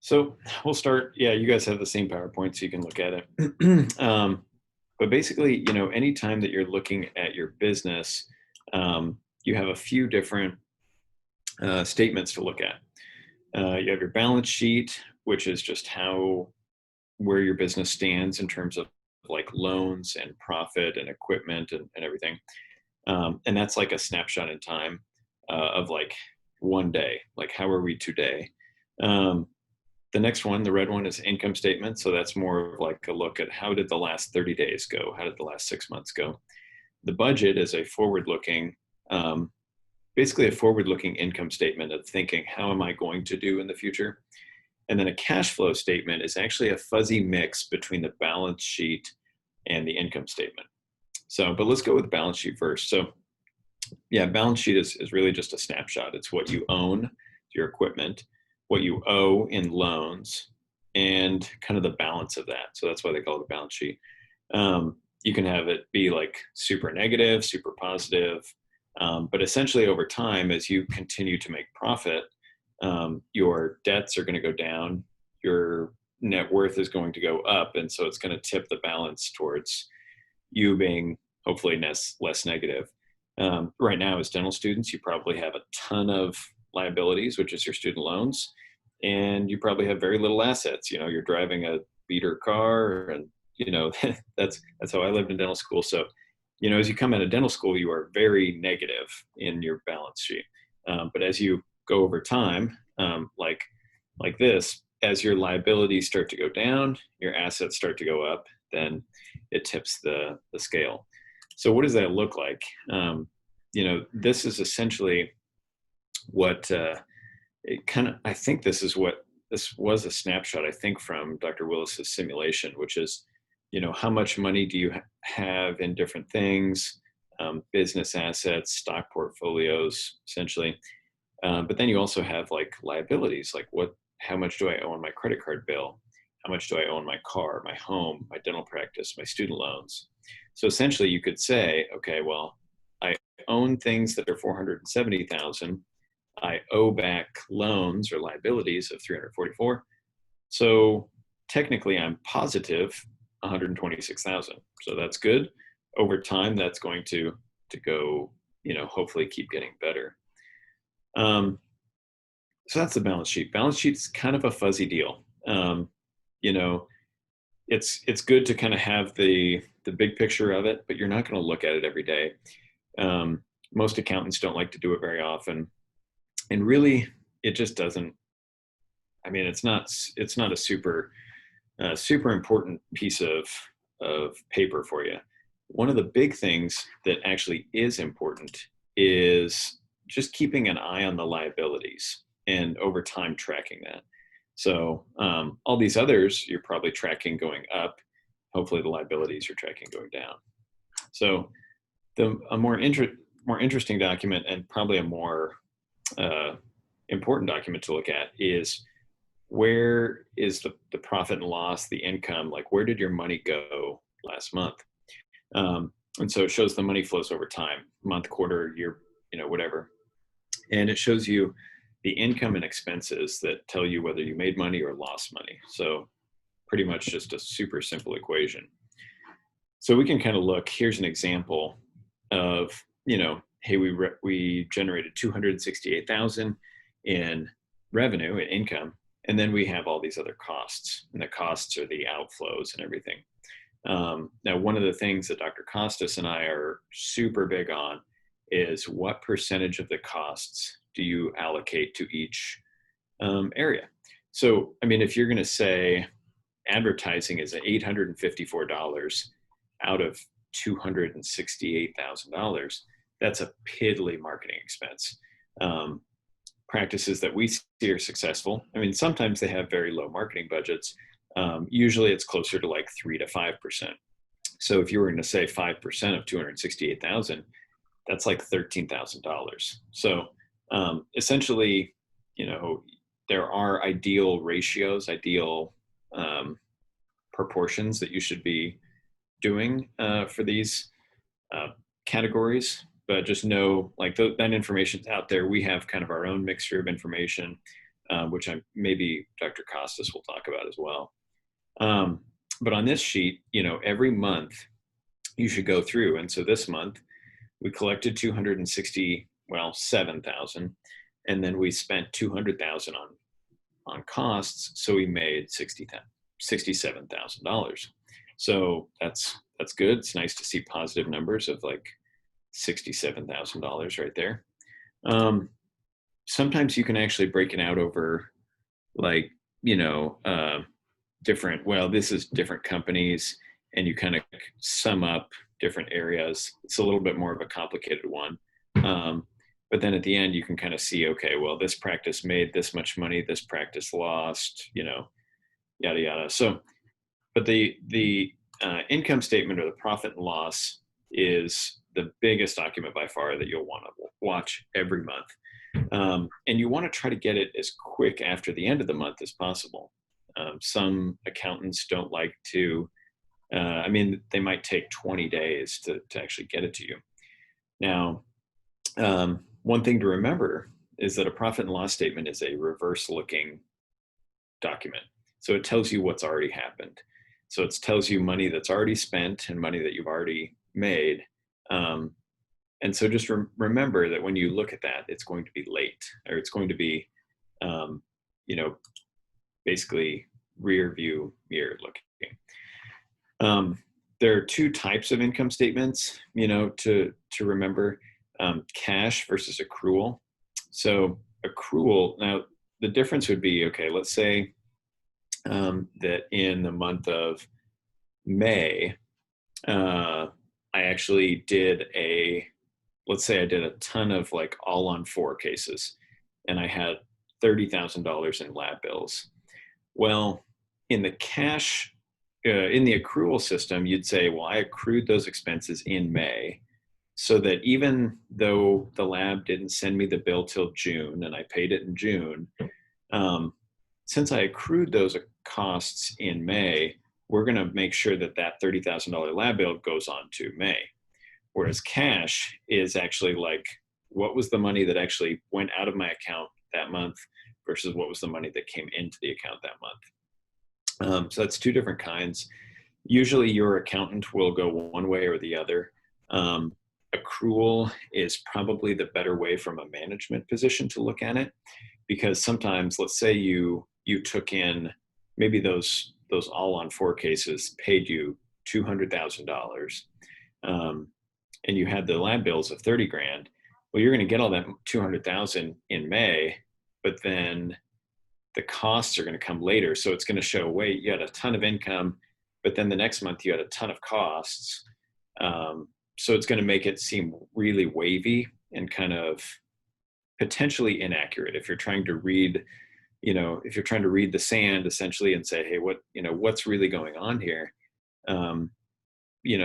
So we'll start. Yeah, you guys have the same PowerPoint, so you can look at it. But basically, anytime that you're looking at your business, you have a few different statements to look at. You have your balance sheet, which is just where your business stands in terms of like loans and profit and equipment and everything. And that's like a snapshot in time of like one day, like how are we today? The next one, the red one, is income statement. So that's more of like a look at how did the last 30 days go? How did the last 6 months go? The budget is a forward-looking, basically a forward-looking income statement of thinking, how am I going to do in the future? And then a cash flow statement is actually a fuzzy mix between the balance sheet and the income statement. So, but let's go with the balance sheet first. So yeah, balance sheet is really just a snapshot. It's what you own, your equipment, what you owe in loans, and kind of the balance of that. So that's why they call it a balance sheet. You can have it be like super negative, super positive, but essentially over time, as you continue to make profit, your debts are going to go down, your net worth is going to go up, and so it's going to tip the balance towards you being hopefully less negative. Right now, as dental students, you probably have a ton of liabilities, which is your student loans, and you probably have very little assets. You're driving a beater car, and that's how I lived in dental school. So, as you come out of dental school, you are very negative in your balance sheet. But as you go over time, like this, as your liabilities start to go down, your assets start to go up, then it tips the scale. So what does that look like? This is essentially what I think this was a snapshot, I think, from Dr. Willis's simulation, which is, how much money do you have in different things, business assets, stock portfolios, essentially. But then you also have like liabilities, like how much do I owe on my credit card bill? How much do I owe on my car, my home, my dental practice, my student loans? So essentially you could say, okay, well, I own things that are 470,000. I owe back loans or liabilities of 344. So technically I'm positive 126,000. So that's good. Over time, that's going to go, hopefully keep getting better. So that's the balance sheet. Balance sheet's kind of a fuzzy deal. It's good to kind of have the big picture of it, but you're not going to look at it every day. Most accountants don't like to do it very often, and really, it just doesn't. I mean, it's not a super important piece of paper for you. One of the big things that actually is important is just keeping an eye on the liabilities and over time tracking that. So all these others, you're probably tracking going up. Hopefully the liabilities you're tracking going down. So a more interesting document, and probably a more important document to look at, is where is the profit and loss, the income, like where did your money go last month? And so it shows the money flows over time, month, quarter, year, whatever. And it shows you the income and expenses that tell you whether you made money or lost money. So pretty much just a super simple equation. So we can kind of look, here's an example of, hey, we generated 268,000 in revenue and income, and then we have all these other costs, and the costs are the outflows and everything. Now, one of the things that Dr. Costas and I are super big on is what percentage of the costs do you allocate to each area? So, I mean, if you're going to say advertising is $854 out of $268,000, that's a piddly marketing expense. Practices that we see are successful, I mean, sometimes they have very low marketing budgets. Usually it's closer to like 3 to 5%. So if you were going to say 5% of 268,000, that's like $13,000. So essentially, there are ideal ratios, ideal um, proportions that you should be doing for these uh, categories. But just know, like that information's out there. We have kind of our own mixture of information, which maybe Dr. Costas will talk about as well. Um, but on this sheet, every month you should go through. And so this month we collected 260, well, 7,000, and then we spent 200,000 on costs. So we made $67,000. So that's good. It's nice to see positive numbers of like $67,000 right there. Sometimes you can actually break it out over like, different, well, this is different companies, and you kind of sum up different areas. It's a little bit more of a complicated one. But then at the end, you can kind of see, okay, well, this practice made this much money, this practice lost, yada, yada. So, but the income statement or the profit and loss is the biggest document by far that you'll want to watch every month. And you want to try to get it as quick after the end of the month as possible. Some accountants don't like to, they might take 20 days to actually get it to you. Now, one thing to remember is that a profit and loss statement is a reverse looking document. So it tells you what's already happened. So it tells you money that's already spent and money that you've already made. And so just remember that when you look at that, it's going to be late, or it's going to be, basically rear view mirror looking. There are two types of income statements, to remember, cash versus accrual. So accrual, now the difference would be, okay, let's say that in the month of May, I actually let's say I did a ton of like all on four cases, and I had $30,000 in lab bills. Well, in the cash, in the accrual system, you'd say, well, I accrued those expenses in May, so that even though the lab didn't send me the bill till June and I paid it in June, since I accrued those costs in May, we're going to make sure that that $30,000 lab bill goes on to May. Whereas cash is actually like, what was the money that actually went out of my account that month versus what was the money that came into the account that month. So that's two different kinds. Usually your accountant will go one way or the other. Accrual is probably the better way from a management position to look at it, because sometimes, let's say you took in maybe those all on four cases paid you $200,000, and you had the lab bills of 30 grand. Well, you're going to get all that 200,000 in May, but then the costs are going to come later. So it's going to show, wait, you had a ton of income, but then the next month you had a ton of costs. So it's going to make it seem really wavy and kind of potentially inaccurate if you're trying to read, the sand essentially and say, hey, what's really going on here?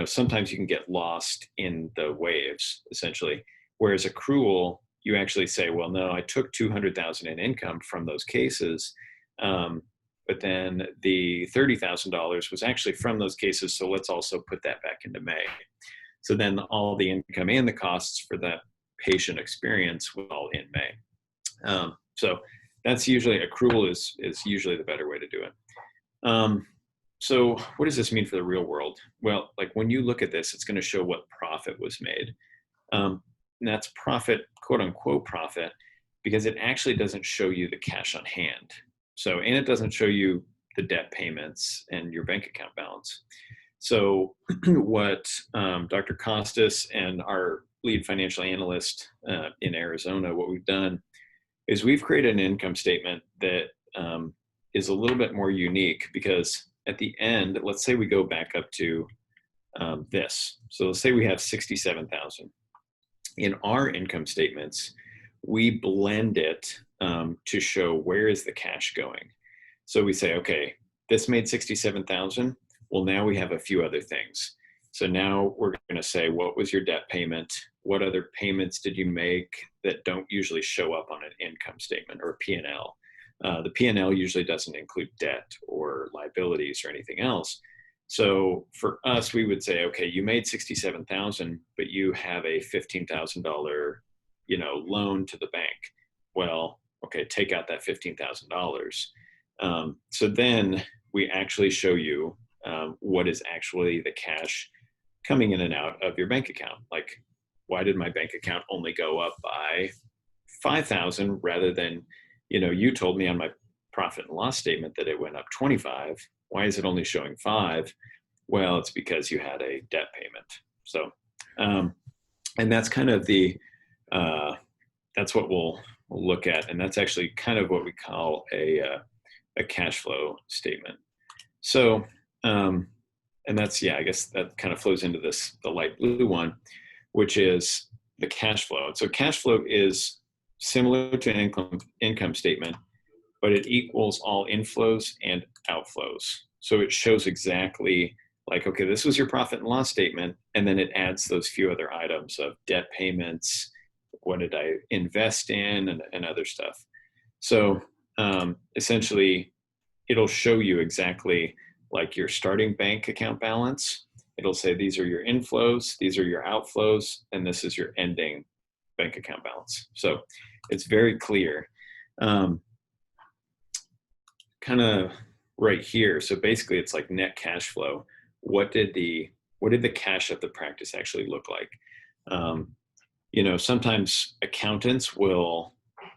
Sometimes you can get lost in the waves essentially. Whereas accrual, you actually say, well, no, I took 200,000 in income from those cases. But then the $30,000 was actually from those cases. So let's also put that back into May. So then all the income and the costs for that patient experience was all in May. So that's usually, accrual is usually the better way to do it. So what does this mean for the real world? Well, like when you look at this, it's going to show what profit was made. And that's profit, quote unquote profit, because it actually doesn't show you the cash on hand. So, and it doesn't show you the debt payments and your bank account balance. So what Dr. Costas and our lead financial analyst in Arizona, what we've done is we've created an income statement that is a little bit more unique, because at the end, let's say we go back up to this. So let's say we have 67,000. In our income statements, we blend it to show where is the cash going. So we say, okay, this made 67,000. Well, now we have a few other things. So now we're going to say, what was your debt payment? What other payments did you make that don't usually show up on an income statement or P&L? The P&L usually doesn't include debt or liabilities or anything else. So for us, we would say, okay, you made 67,000, but you have a $15,000, loan to the bank. Well, okay, take out that $15,000. So then we actually show you what is actually the cash coming in and out of your bank account. Like, why did my bank account only go up by 5,000 rather than, you told me on my profit and loss statement that it went up 25. Why is it only showing 5? Well, it's because you had a debt payment. So, and that's kind of that's what we'll look at. And that's actually kind of what we call a cash flow statement. So, and that's, I guess that kind of flows into the light blue one, which is the cash flow. So cash flow is similar to an income statement, but it equals all inflows and outflows. So it shows exactly like, okay, this was your profit and loss statement, and then it adds those few other items of debt payments, what did I invest in, and other stuff. So essentially, it'll show you exactly like your starting bank account balance. It'll say these are your inflows, these are your outflows, and this is your ending bank account balance. So it's very clear. Kind of right here. So basically, it's like net cash flow. What did the cash of the practice actually look like? Sometimes accountants will,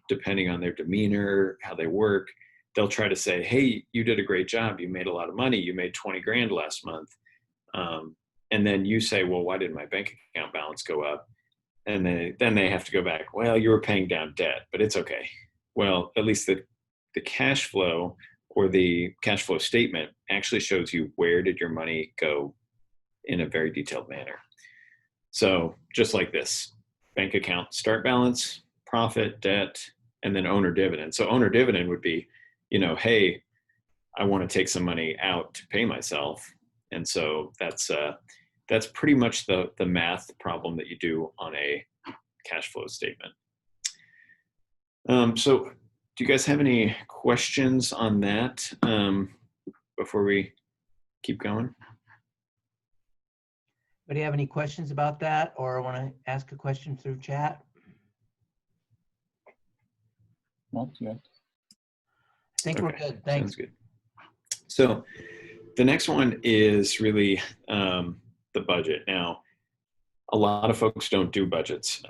depending on their demeanor, how they work, they'll try to say, hey, you did a great job. You made a lot of money. You made 20 grand last month. And then you say, well, why did my bank account balance go up? And then they have to go back, well, you were paying down debt, but it's okay. Well, at least the cash flow or the cash flow statement actually shows you where did your money go in a very detailed manner. So just like this, bank account start balance, profit, debt, and then owner dividend. So owner dividend would be, hey, I want to take some money out to pay myself. And so that's pretty much the math problem that you do on a cash flow statement. So do you guys have any questions on that before we keep going? Do you have any questions about that or want to ask a question through chat? Not yet. I think we're good. Thanks. Sounds good. So the next one is really the budget. Now, a lot of folks don't do budgets.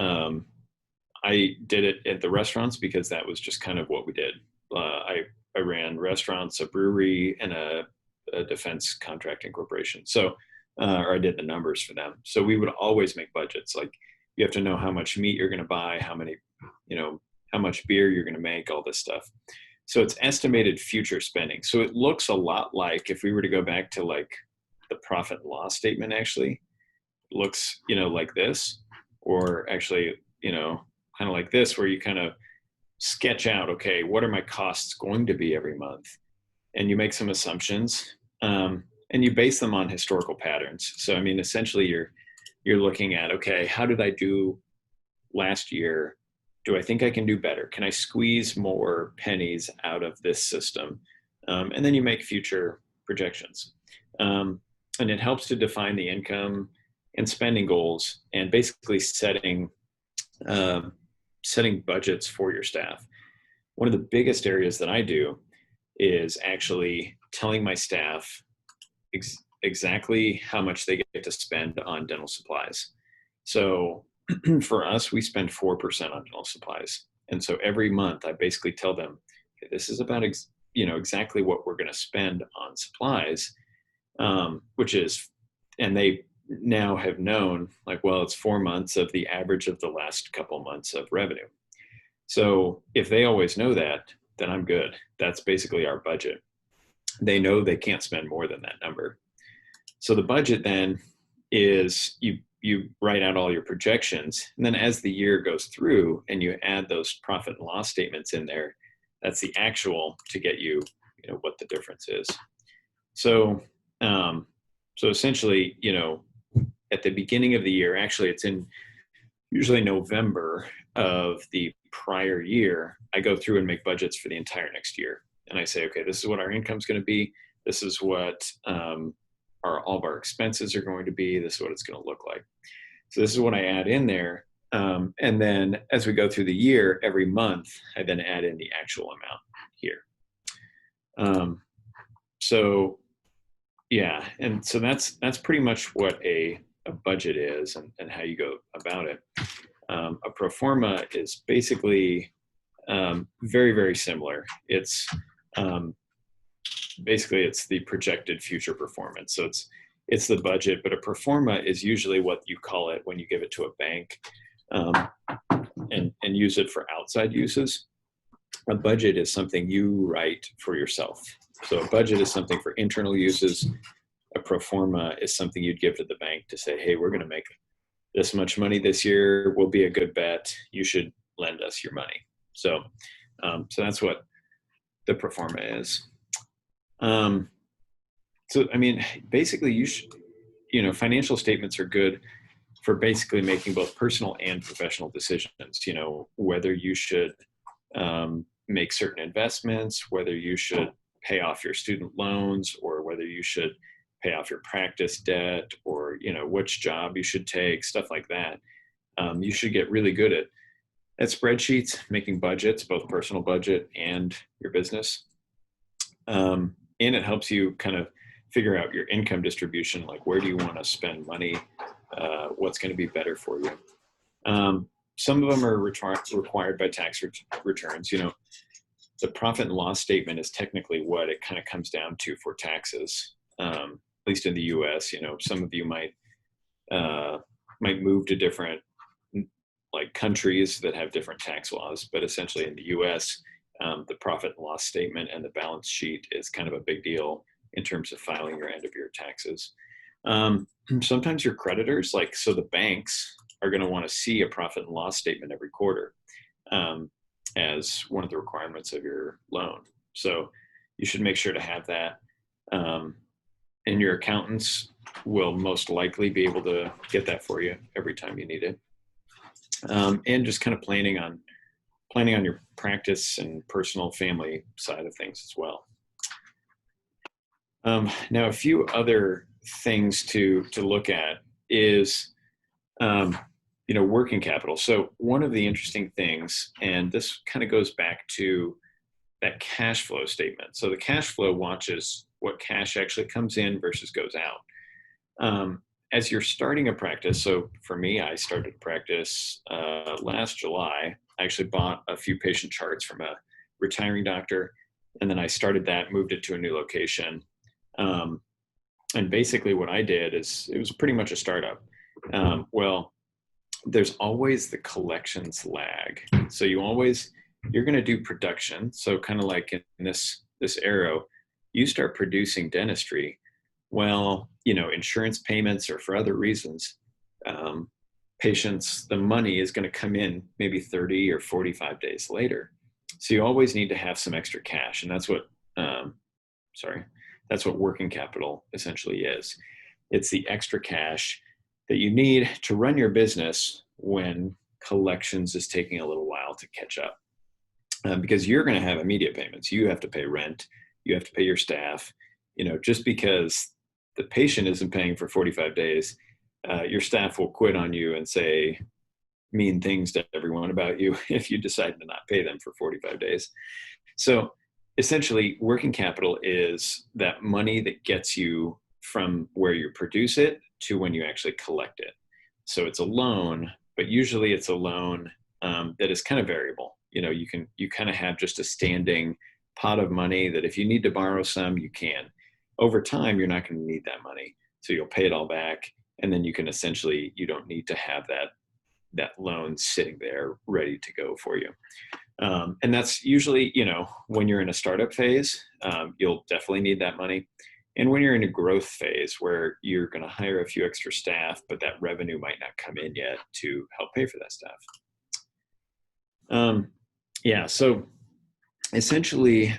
I did it at the restaurants because that was just kind of what we did. I ran restaurants, a brewery, and a defense contracting corporation. So, or I did the numbers for them. So we would always make budgets. Like you have to know how much meat you're going to buy, how much beer you're going to make, all this stuff. So it's estimated future spending. So it looks a lot like if we were to go back to like the profit and loss statement, actually looks, like this, or actually, kind of like this, where you kind of sketch out, okay, what are my costs going to be every month? And you make some assumptions, and you base them on historical patterns. So, I mean, essentially you're looking at, okay, how did I do last year? Do I think I can do better? Can I squeeze more pennies out of this system? And then you make future projections. And it helps to define the income and spending goals and basically setting budgets for your staff. One of the biggest areas that I do is actually telling my staff exactly how much they get to spend on dental supplies. So for us, we spend 4% on dental supplies. And so every month I basically tell them, okay, this is about exactly what we're going to spend on supplies, which is, and they now have known like, well, it's 4 months of the average of the last couple months of revenue. So if they always know that, then I'm good. That's basically our budget. They know they can't spend more than that number. So the budget then is you write out all your projections, and then as the year goes through and you add those profit and loss statements in there, that's the actual to get you, what the difference is. So, so essentially, at the beginning of the year, actually it's in usually November of the prior year, I go through and make budgets for the entire next year. And I say, okay, this is what our income's going to be. This is what all of our expenses are going to be. This is what it's going to look like. So this is what I add in there. And then as we go through the year, every month, I then add in the actual amount here. So yeah, and so that's pretty much what a budget is and how you go about it. A pro forma is basically very, very similar. It's basically it's the projected future performance. So it's the budget, but a pro forma is usually what you call it when you give it to a bank and use it for outside uses. A budget is something you write for yourself. So a budget is something for internal uses. A pro forma is something you'd give to the bank to say, hey, we're going to make this much money this year. We'll be a good bet. You should lend us your money. So that's what the pro forma is. So, I mean, basically financial statements are good for basically making both personal and professional decisions, whether you should make certain investments, whether you should pay off your student loans, or whether you should pay off your practice debt, or, which job you should take, stuff like that. You should get really good at spreadsheets, making budgets, both personal budget and your business. And it helps you kind of figure out your income distribution, like where do you want to spend money, what's going to be better for you. Some of them are required by tax returns. The profit and loss statement is technically what it kind of comes down to for taxes, at least in the U.S. Some of you might move to different countries that have different tax laws, but essentially in the U.S., the profit and loss statement and the balance sheet is kind of a big deal in terms of filing your end of year taxes. Sometimes your creditors, so the banks are going to want to see a profit and loss statement every quarter as one of the requirements of your loan. So you should make sure to have that. And your accountants will most likely be able to get that for you every time you need it. And just kind of planning on your practice and personal family side of things as well. Now, a few other things to look at is, working capital. So one of the interesting things, and this kind of goes back to that cash flow statement. So the cash flow watches what cash actually comes in versus goes out. As you're starting a practice, so for me, I started practice last July. I actually bought a few patient charts from a retiring doctor, and then I started that, moved it to a new location. And basically what I did is, it was pretty much a startup. Well, there's always the collections lag. So you're going to do production. So kind of like in this arrow, you start producing dentistry. Well, insurance payments or for other reasons, patients, the money is going to come in maybe 30 or 45 days later. So you always need to have some extra cash. And that's what working capital essentially is. It's the extra cash that you need to run your business when collections is taking a little while to catch up. Because you're going to have immediate payments. You have to pay rent. You have to pay your staff. Just because the patient isn't paying for 45 days, your staff will quit on you and say mean things to everyone about you if you decide to not pay them for 45 days. So essentially, working capital is that money that gets you from where you produce it to when you actually collect it. So it's a loan, but usually it's a loan that is kind of variable. You kind of have just a standing pot of money that if you need to borrow some, you can. Over time, you're not going to need that money. So you'll pay it all back. And then you don't need to have that loan sitting there ready to go for you. And that's usually, when you're in a startup phase, you'll definitely need that money. And when you're in a growth phase where you're going to hire a few extra staff, but that revenue might not come in yet to help pay for that staff. So essentially,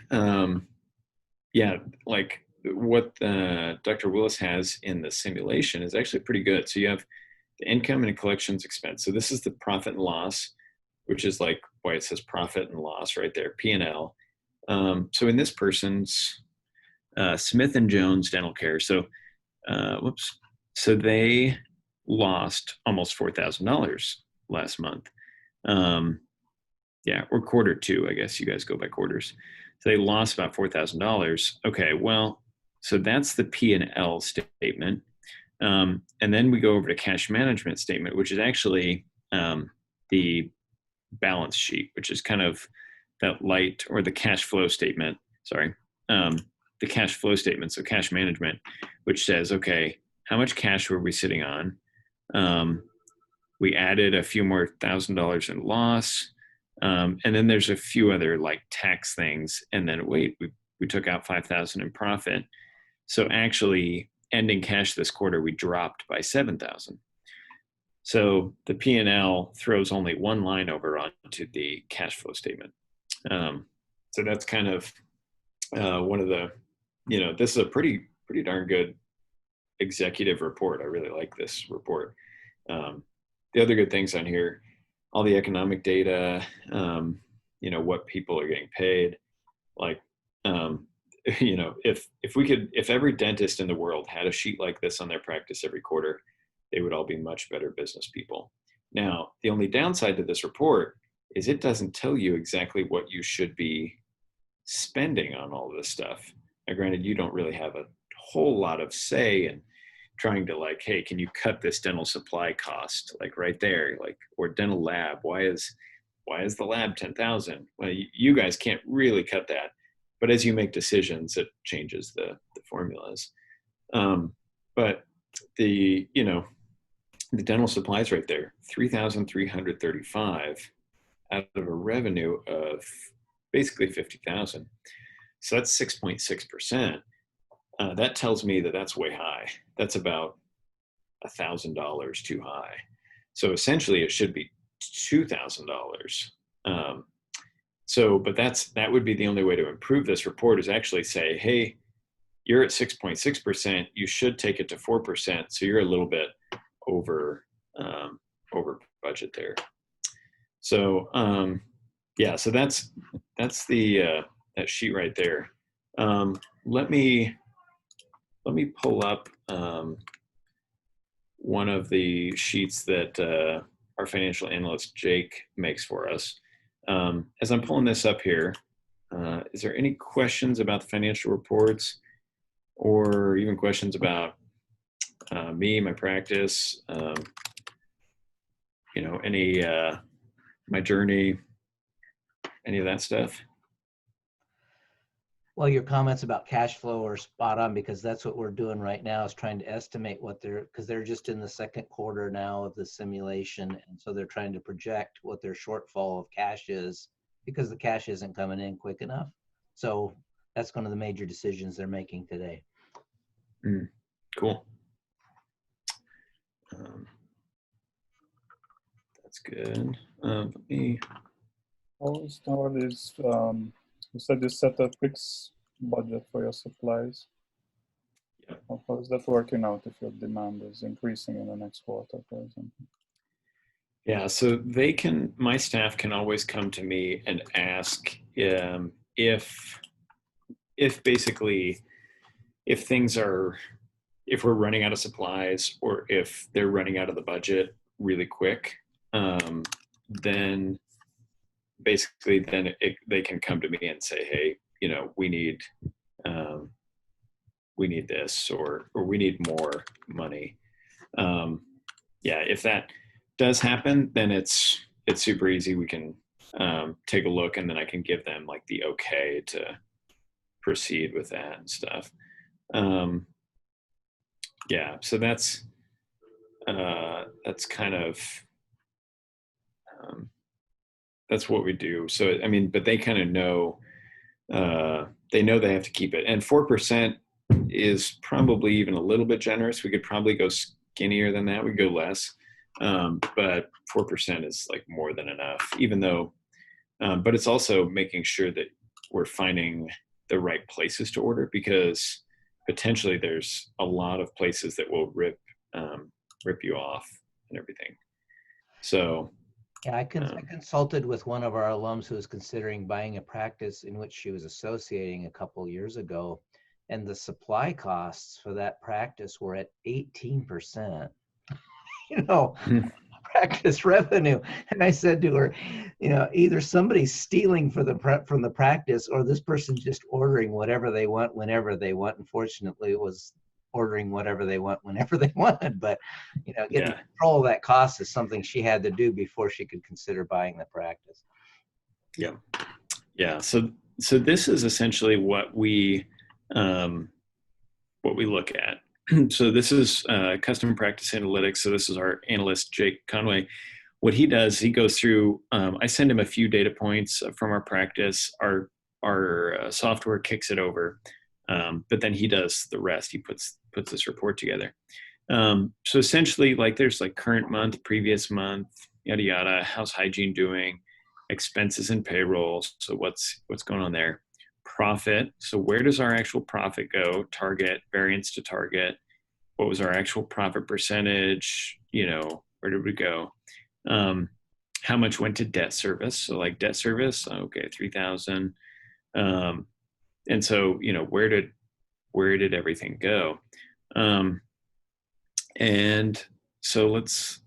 like what Dr. Willis has in the simulation is actually pretty good. So you have the income and collections expense. So this is the profit and loss which is like why it says profit and loss right there, P&L. So in this person's Smith and Jones Dental Care, so whoops, so they lost almost $4,000 last month. Yeah, or quarter two, I guess you guys go by quarters. So they lost about $4,000. Okay, well, so that's the P&L statement. And then we go over to cash management statement, which is actually the balance sheet, which is kind of that light, or the cash flow statement, sorry, the cash flow statement, so cash management, which says, okay, how much cash were we sitting on? We added a few more $1,000 in loss. And then there's a few other like tax things. And then wait, we took out 5,000 in profit. So actually ending cash this quarter, we dropped by 7,000. So the P&L throws only one line over onto the cash flow statement. So that's kind of one of the, this is a pretty darn good executive report. I really like this report. The other good things on here, all the economic data, what people are getting paid, like, if every dentist in the world had a sheet like this on their practice every quarter, they would all be much better business people. Now, the only downside to this report is it doesn't tell you exactly what you should be spending on all this stuff. Now, granted, you don't really have a whole lot of say in trying to like, hey, can you cut this dental supply cost, like right there, like, or dental lab? Why is the lab 10,000? Well, you guys can't really cut that, but as you make decisions, it changes the formulas. But the dental supplies right there, 3,335 out of a revenue of basically 50,000. So that's 6.6%. That tells me that that's way high. That's about $1,000 too high. So essentially, it should be $2,000. But that would be the only way to improve this report, is actually say, hey, you're at 6.6%. You should take it to 4%. So you're a little bit over budget there. So yeah, so that's the that sheet right there. Let me pull up one of the sheets that our financial analyst Jake makes for us. As I'm pulling this up here, is there any questions about the financial reports, or even questions about me, my practice, any my journey, any of that stuff? Well, your comments about cash flow are spot on, because that's what we're doing right now, is trying to estimate because they're just in the second quarter now of the simulation. And so they're trying to project what their shortfall of cash is, because the cash isn't coming in quick enough. So that's one of the major decisions they're making today. Cool. That's good. Let me. You said you set a fixed budget for your supplies. Yep. How is that working out if your demand is increasing in the next quarter, for example? Yeah, so my staff can always come to me and ask if basically, if we're running out of supplies, or if they're running out of the budget really quick, then basically they can come to me and say, hey, we need this, or we need more money. Yeah, if that does happen, then it's super easy. We can take a look, and then I can give them like the okay to proceed with that and stuff. Yeah, so that's kind of that's what we do. So I mean, but they kind of know, they know they have to keep it, and 4% is probably even a little bit generous. We could probably go skinnier than that. We go less, but 4% is like more than enough. Even though, but it's also making sure that we're finding the right places to order, because potentially there's a lot of places that will rip you off and everything. So Yeah, I consulted with one of our alums who was considering buying a practice in which she was associating a couple years ago, and the supply costs for that practice were at 18%. You know, practice revenue. And I said to her, either somebody's stealing from the practice, or this person's just ordering whatever they want whenever they want. Unfortunately, it was ordering whatever they want whenever they wanted. But getting Yeah. control of that cost is something she had to do before she could consider buying the practice. Yeah. Yeah. So this is essentially what we look at. So this is custom practice analytics. So this is our analyst, Jake Conway. What he does, he goes through, I send him a few data points from our practice. Our software kicks it over, but then he does the rest. He puts this report together. So essentially, like, there's like current month, previous month, yada yada. How's hygiene doing? Expenses and payroll. So what's going on there? Profit. So where does our actual profit go? Target, variance to target. What was our actual profit percentage? Where did we go? How much went to debt service? So like debt service, okay, 3,000. And so, where did everything go? And so let's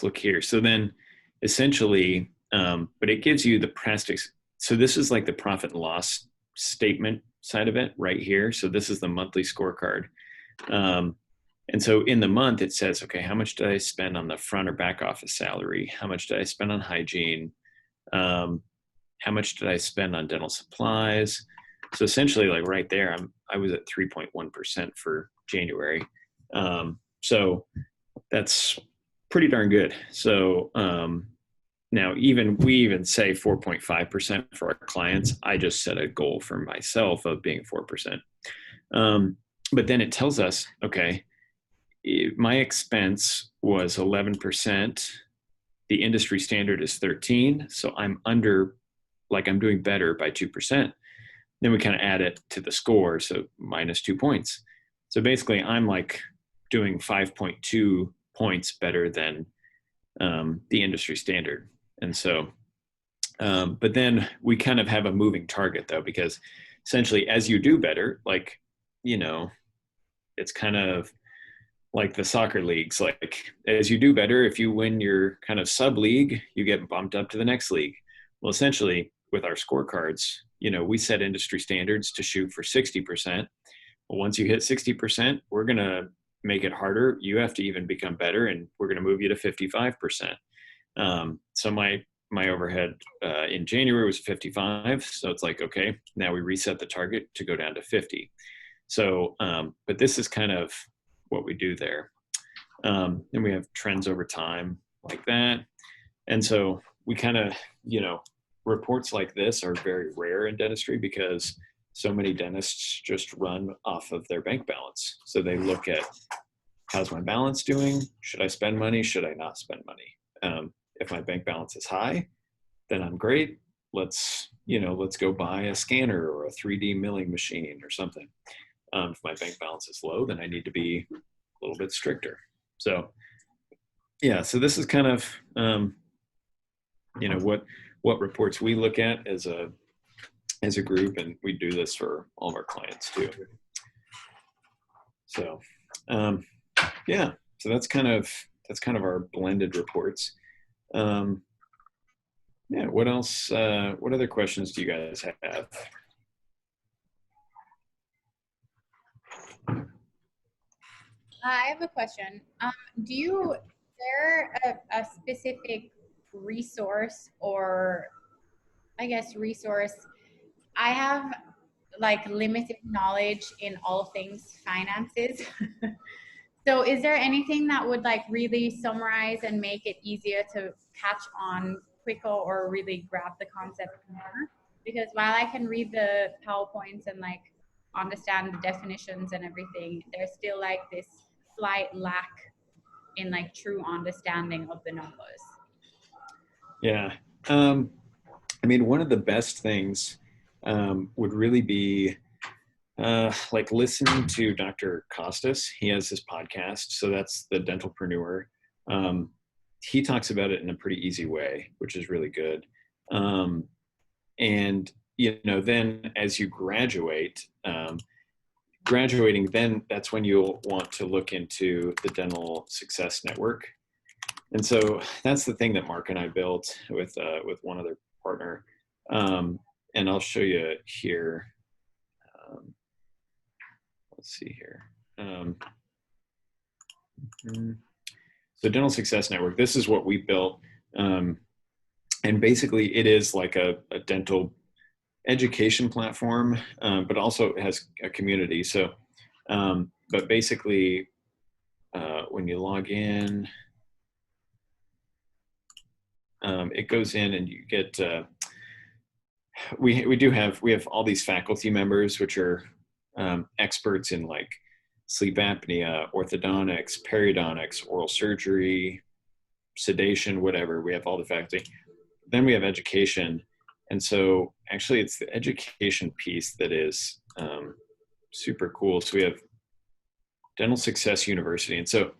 look here. So then essentially, but it gives you the plastics. So this is like the profit and loss statement side of it right here. So this is the monthly scorecard. And so in the month, it says, okay, how much did I spend on the front or back office salary? How much did I spend on hygiene? How much did I spend on dental supplies? So essentially, like right there, I was at 3.1% for January. So that's pretty darn good. So now we even say 4.5% for our clients. I just set a goal for myself of being 4%. But then it tells us, okay, my expense was 11%. The industry standard is 13. So I'm doing better by 2%. Then we kind of add it to the score. So minus 2 points. So basically I'm like doing 5.2 points better than the industry standard. And so, but then we kind of have a moving target though, because essentially as you do better, like, it's kind of like the soccer leagues. Like as you do better, if you win your kind of sub league, you get bumped up to the next league. Well, essentially with our scorecards, we set industry standards to shoot for 60%. Well, once you hit 60%, we're going to make it harder. You have to even become better, and we're going to move you to 55%. So my overhead in January was 55. So it's like, okay, now we reset the target to go down to 50. So, but this is kind of what we do there. And we have trends over time like that. And so we kind of, reports like this are very rare in dentistry because so many dentists just run off of their bank balance. So they look at, how's my balance doing? Should I spend money? Should I not spend money? If my bank balance is high, then I'm great. Let's go buy a scanner or a 3D milling machine or something. If my bank balance is low, then I need to be a little bit stricter. So yeah, so this is kind of, what reports we look at as a group, and we do this for all of our clients too. So yeah, so that's kind of our blended reports. Yeah, what else? What other questions do you guys have? I have a question. Is there a specific resource, or I guess resource? I have like limited knowledge in all things finances. So is there anything that would like really summarize and make it easier to catch on quicker or really grab the concept more? Because while I can read the PowerPoints and like understand the definitions and everything, there's still like this slight lack in like true understanding of the numbers. Yeah. I mean, one of the best things would really be like listening to Dr. Costas. He has this podcast. So that's the Dentalpreneur. he talks about it in a pretty easy way, which is really good. And then as you graduate, graduating, then that's when you'll want to look into the Dental Success Network. And so that's the thing that Mark and I built with one other partner. And I'll show you here. Let's see here. So Dental Success Network, this is what we built. And basically it is like a dental education platform, but also it has a community. So, but basically when you log in, it goes in and you get, we have all these faculty members, which are experts in like sleep apnea, orthodontics, periodontics, oral surgery, sedation, whatever. We have all the faculty. Then we have education. And so actually it's the education piece that is super cool. So we have Dental Success University. And so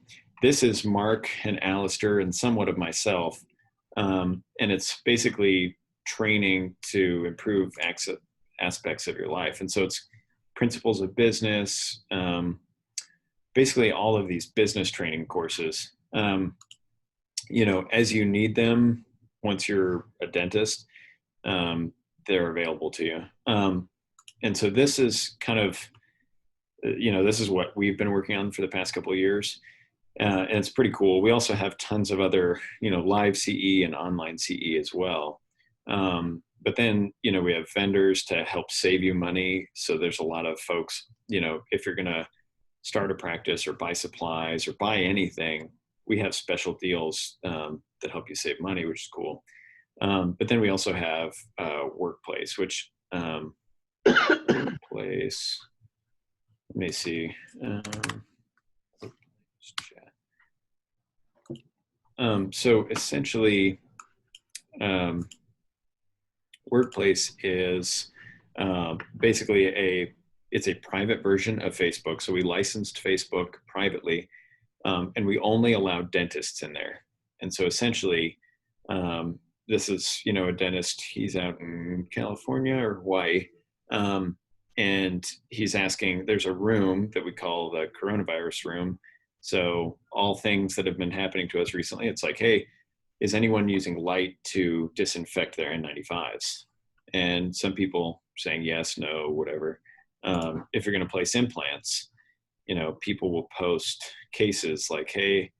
this is Mark and Alistair and somewhat of myself. And it's basically training to improve aspects of your life. And so it's principles of business, basically all of these business training courses, as you need them once you're a dentist, they're available to you. And so this is kind of, this is what we've been working on for the past couple of years. And it's pretty cool. We also have tons of other, live CE and online CE as well. But then, we have vendors to help save you money. So there's a lot of folks, if you're going to start a practice or buy supplies or buy anything, we have special deals that help you save money, which is cool. But then we also have Workplace, which Workplace, let me see. So essentially, Workplace is basically it's a private version of Facebook. So we licensed Facebook privately, and we only allow dentists in there. And so essentially, this is, a dentist, he's out in California or Hawaii, and he's asking, there's a room that we call the coronavirus room. So all things that have been happening to us recently, it's like, hey, is anyone using light to disinfect their N95s? And some people saying yes, no, whatever. If you're going to place implants, people will post cases like, hey,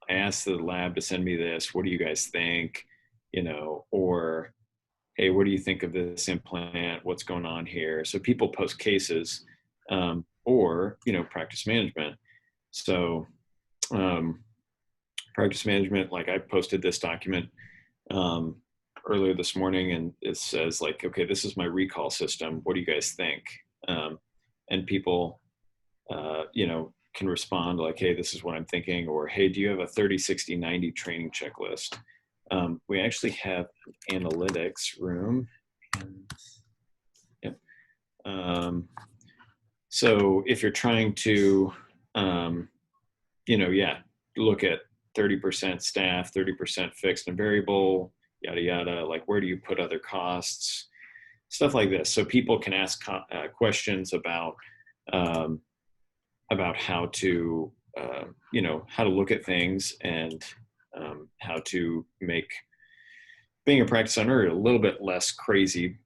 I asked the lab to send me this. What do you guys think? Or, hey, what do you think of this implant? What's going on here? So people post cases, or, practice management. So practice management, like I posted this document earlier this morning, and it says like, okay, this is my recall system. What do you guys think? And people, can respond like, hey, this is what I'm thinking, or hey, do you have a 30, 60, 90 training checklist? We actually have an analytics room. Yep. So if you're trying to, look at 30% staff, 30% fixed and variable, yada, yada, like where do you put other costs, stuff like this. So people can ask questions about how to, how to look at things and how to make being a practice owner a little bit less crazy.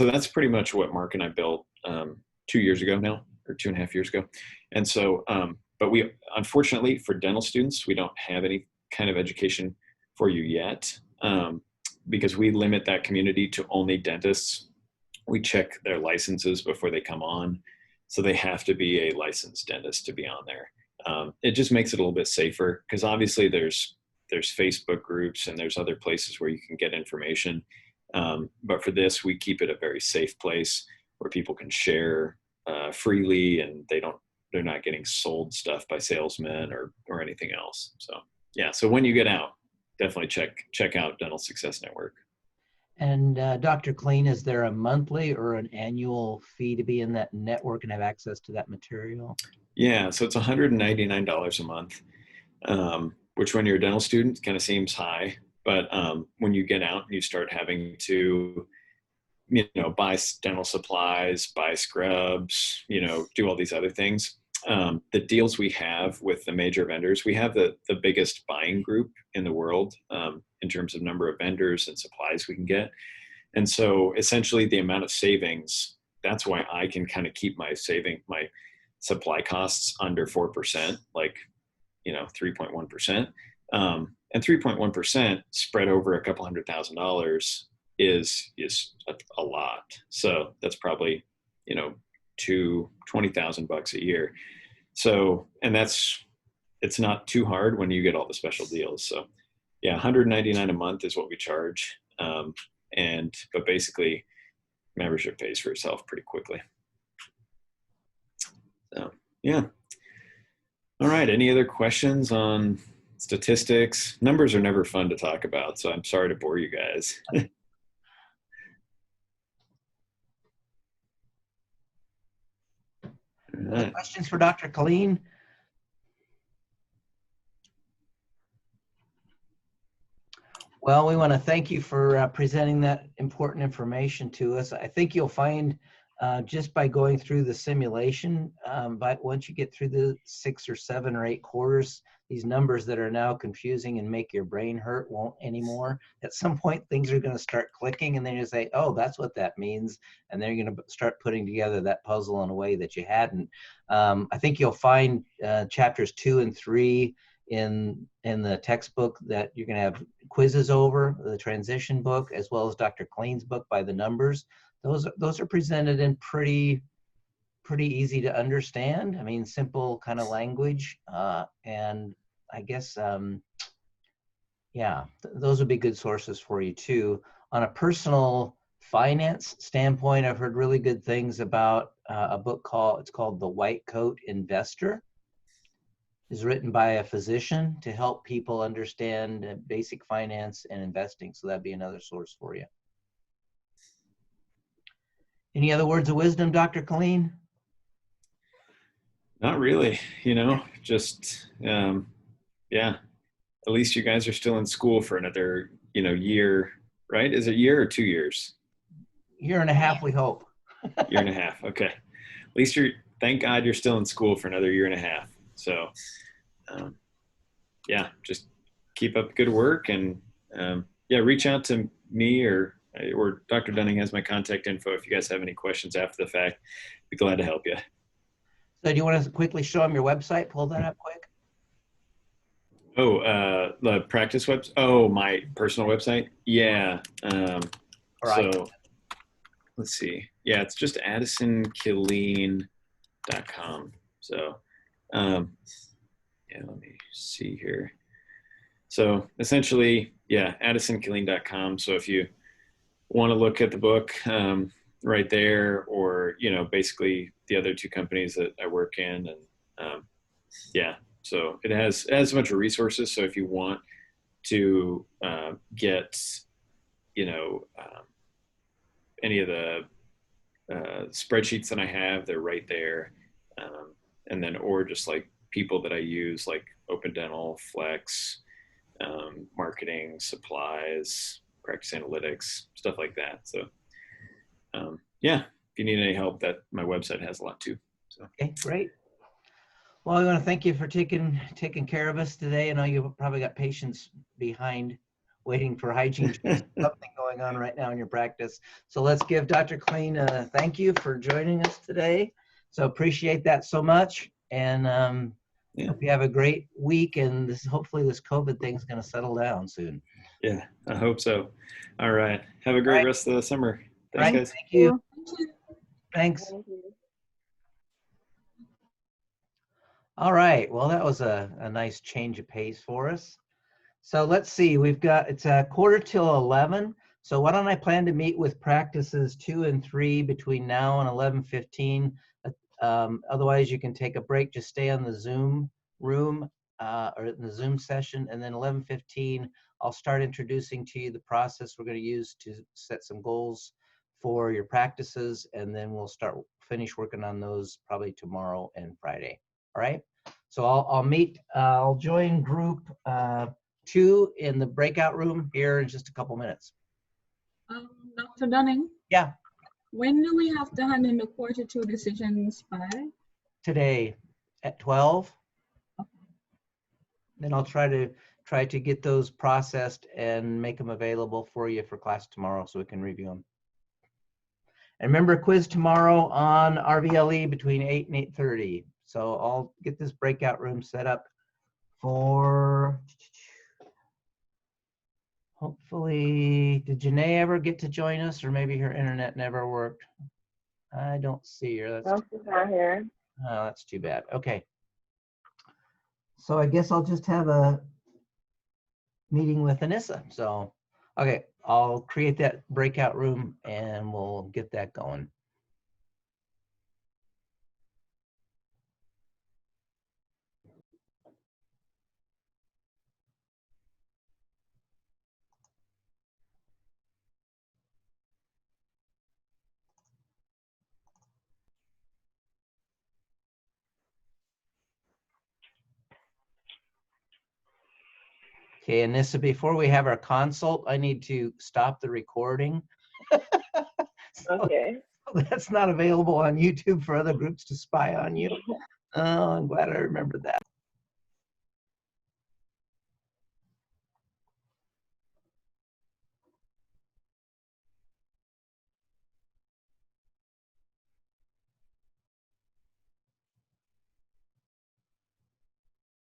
So that's pretty much what Mark and I built 2 years ago now, or 2.5 years ago. And so, but we, unfortunately for dental students, we don't have any kind of education for you yet, because we limit that community to only dentists. We check their licenses before they come on. So they have to be a licensed dentist to be on there. It just makes it a little bit safer, because obviously there's Facebook groups and there's other places where you can get information. But for this, we keep it a very safe place where people can share freely, and they're not getting sold stuff by salesmen or anything else. So yeah, so when you get out, definitely check out Dental Success Network. And Dr. Clean, is there a monthly or an annual fee to be in that network and have access to that material? Yeah, so it's $199 a month, which when you're a dental student kind of seems high, but when you get out and you start having to, buy dental supplies, buy scrubs, do all these other things. The deals we have with the major vendors, we have the biggest buying group in the world in terms of number of vendors and supplies we can get. And so essentially the amount of savings, that's why I can kind of keep my supply costs under 4%, like, 3.1%. And 3.1% spread over a couple $100,000 is a lot. So that's probably, $20,000 a year. So, and it's not too hard when you get all the special deals. So yeah, $199 a month is what we charge. But basically membership pays for itself pretty quickly. So yeah. All right. Any other questions on statistics? Numbers are never fun to talk about, so I'm sorry to bore you guys. All Any right. questions for Dr. Colleen? Well, we want to thank you for presenting that important information to us. I think you'll find just by going through the simulation, but once you get through the 6 or 7 or 8 quarters, these numbers that are now confusing and make your brain hurt won't anymore. At some point, things are going to start clicking, and then you say, oh, that's what that means. And then you're going to start putting together that puzzle in a way that you hadn't. I think you'll find chapters 2 and 3 in the textbook that you're going to have quizzes over, the transition book, as well as Dr. Klein's book by the numbers. Those are presented in pretty easy to understand. I mean, simple kind of language. And I guess, those would be good sources for you too. On a personal finance standpoint, I've heard really good things about a book called The White Coat Investor. Is written by a physician to help people understand basic finance and investing. So that'd be another source for you. Any other words of wisdom, Dr. Colleen? Not really, just, yeah, at least you guys are still in school for another, year, right? Is it a year or 2 years? Year and a half, we hope. Year and a half. Okay. At least thank God you're still in school for another year and a half. So, yeah, just keep up good work and, reach out to me or Dr. Dunning has my contact info. If you guys have any questions after the fact, be glad to help you. So do you want to quickly show them your website? Pull that up quick. Oh, the practice website. Oh, my personal website. Yeah. So let's see. Yeah, it's just AddisonKilleen.com. So, let me see here. So essentially, yeah, AddisonKilleen.com. So if you want to look at the book right there, or, basically the other 2 companies that I work in, and so it has a bunch of resources. So if you want to get, any of the spreadsheets that I have, they're right there. And then, or just like people that I use, like Open Dental, Flex, marketing, supplies, practice analytics, stuff like that. So, if you need any help, that my website has a lot too. So. Okay, great. Well, I want to thank you for taking care of us today. I know you've probably got patients behind waiting for hygiene, something going on right now in your practice. So let's give Dr. Klein a thank you for joining us today. So appreciate that so much. And hope you have a great week. And hopefully this COVID thing is going to settle down soon. Yeah, I hope so. All right. Have a great rest of the summer. Thanks, guys. Thank you. Thanks. All right. Well, that was a nice change of pace for us. So let's see. It's a 11:15. So why don't I plan to meet with practices 2 and 3 between now and 11:15. Otherwise, you can take a break. Just stay on the Zoom room or in the Zoom session. And then 11:15, I'll start introducing to you the process we're going to use to set some goals for your practices. And then we'll finish working on those probably tomorrow and Friday. All right. So I'll join group 2 in the breakout room here in just a couple minutes. Dr. Dunning, Yeah, when do we have to hand in the quarter 2 decisions by? today at 12. Then I'll try to get those processed and make them available for you for class tomorrow so we can review them. And remember, quiz tomorrow on RVLE between 8 and 8:30. So I'll get this breakout room set up for, hopefully, did Janae ever get to join us, or maybe her internet never worked? I don't see her. No, she's not here. Oh, that's too bad. Okay. So I guess I'll just have a meeting with Anissa. So, okay, I'll create that breakout room and we'll get that going. Okay, Anissa, before we have our consult, I need to stop the recording. Okay. That's not available on YouTube for other groups to spy on you. Oh, I'm glad I remembered that.